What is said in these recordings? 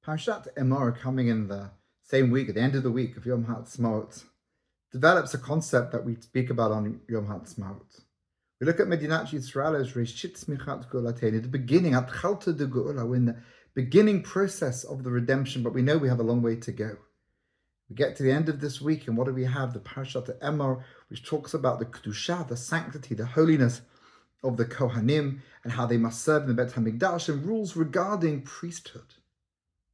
Parashat Emor, coming in the same week, at the end of the week of Yom HaTzmaut, develops a concept that we speak about on Yom HaTzmaut. We look at Medinat Yisrael as Reshit Tzmichat Geulateinu, the beginning, Atchalta de Geula, we're in the beginning process of the redemption, but we know we have a long way to go. We get to the end of this week, and what do we have? The Parashat Emor, which talks about the kedusha, the sanctity, the holiness of the Kohanim, and how they must serve in the Bet HaMikdash, and rules regarding priesthood.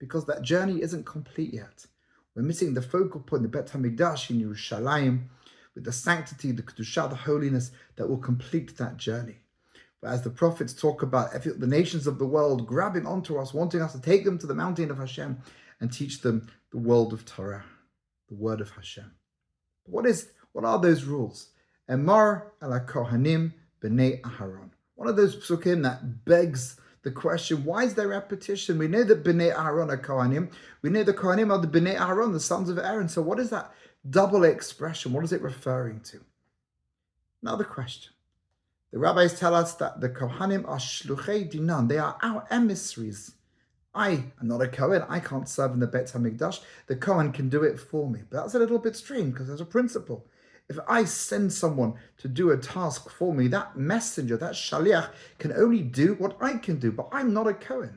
Because that journey isn't complete yet. We're missing the focal point, the Bet HaMikdash in Yerushalayim, with the sanctity, the kedusha, the holiness that will complete that journey. But as the prophets talk about the nations of the world grabbing onto us, wanting us to take them to the mountain of Hashem and teach them the world of Torah, the word of Hashem. What are those rules? Emor ala Kohanim b'nei Aharon. One of those psukim that begs the question, why is there repetition? We know that b'nei Aharon are Kohanim. We know the Kohanim are the b'nei Aharon, the sons of Aaron. So what is that double expression? What is it referring to? Another question. The rabbis tell us that the Kohanim are shluchei dinan. They are our emissaries. I am not a Kohen. I can't serve in the Bet HaMikdash. The Kohen can do it for me. But that's a little bit strange because there's a principle. If I send someone to do a task for me, that messenger, that shaliach, can only do what I can do, but I'm not a Kohen.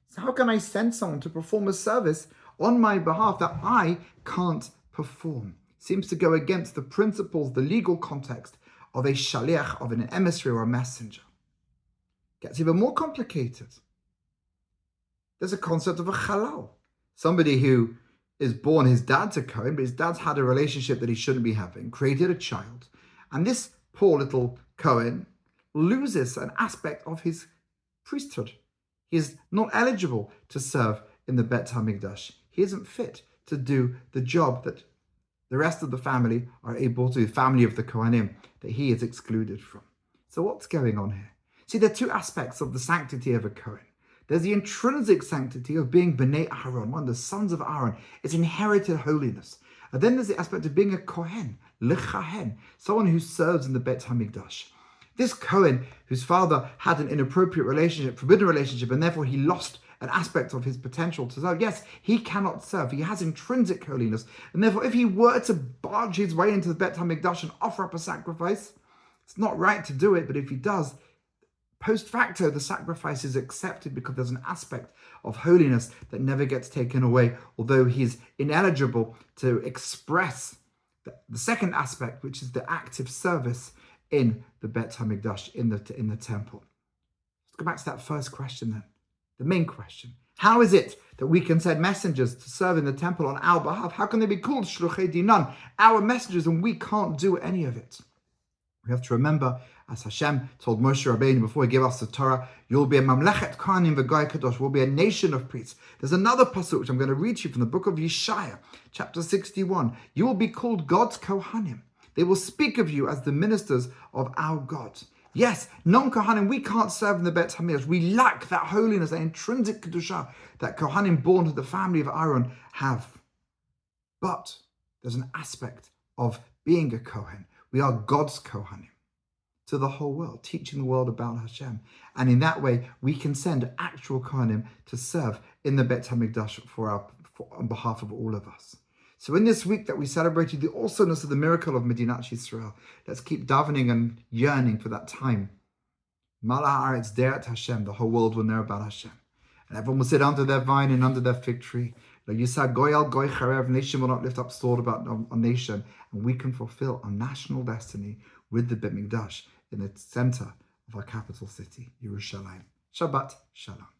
So how can I send someone to perform a service on my behalf that I can't perform? Seems to go against the principles, the legal context of a shaliach, of an emissary or a messenger. Gets even more complicated. There's a concept of a halal. Somebody who is born, his dad's a Kohen, but his dad's had a relationship that he shouldn't be having, created a child. And this poor little Kohen loses an aspect of his priesthood. He is not eligible to serve in the Bet HaMikdash. He isn't fit to do the job that the rest of the family are able to, the family of the Kohanim, that he is excluded from. So what's going on here? See, there are two aspects of the sanctity of a Kohen. There's the intrinsic sanctity of being B'nai Aaron, one of the sons of Aaron. It's inherited holiness. And then there's the aspect of being a Kohen, Lechahen, someone who serves in the Bet HaMikdash. This Kohen, whose father had an inappropriate relationship, forbidden relationship, and therefore he lost an aspect of his potential to serve. Yes, he cannot serve. He has intrinsic holiness. And therefore, if he were to barge his way into the Bet HaMikdash and offer up a sacrifice, it's not right to do it, but if he does, post facto, the sacrifice is accepted because there's an aspect of holiness that never gets taken away, although he's ineligible to express the second aspect, which is the active service in the Bet HaMikdash, in the temple. Let's go back to that first question then, the main question. How is it that we can send messengers to serve in the temple on our behalf? How can they be called shluchei dinan, our messengers, and we can't do any of it? We have to remember, as Hashem told Moshe Rabbeinu before he gave us the Torah, you'll be a mamlechet Kohanim v'goy kadosh, we'll be a nation of priests. There's another pasuk which I'm going to read to you from the book of Yeshaya, chapter 61. You will be called God's Kohanim. They will speak of you as the ministers of our God. Yes, non-Kohanim, we can't serve in the Bet HaMikdash. We lack that holiness, that intrinsic kedusha that Kohanim born to the family of Aaron have. But there's an aspect of being a Kohen. We are God's Kohanim to the whole world, teaching the world about Hashem. And in that way, we can send actual Kohanim to serve in the Bet HaMikdash on behalf of all of us. So in this week that we celebrated the awesomeness of the miracle of Medinat Yisrael, let's keep davening and yearning for that time. Mala haaretz deret Hashem, the whole world will know about Hashem. And everyone will sit under their vine and under their fig tree. Lo yisa goy al goy charev, nation will not lift up sword about a nation. And we can fulfill our national destiny with the Bet Mikdash in the center of our capital city, Yerushalayim. Shabbat Shalom.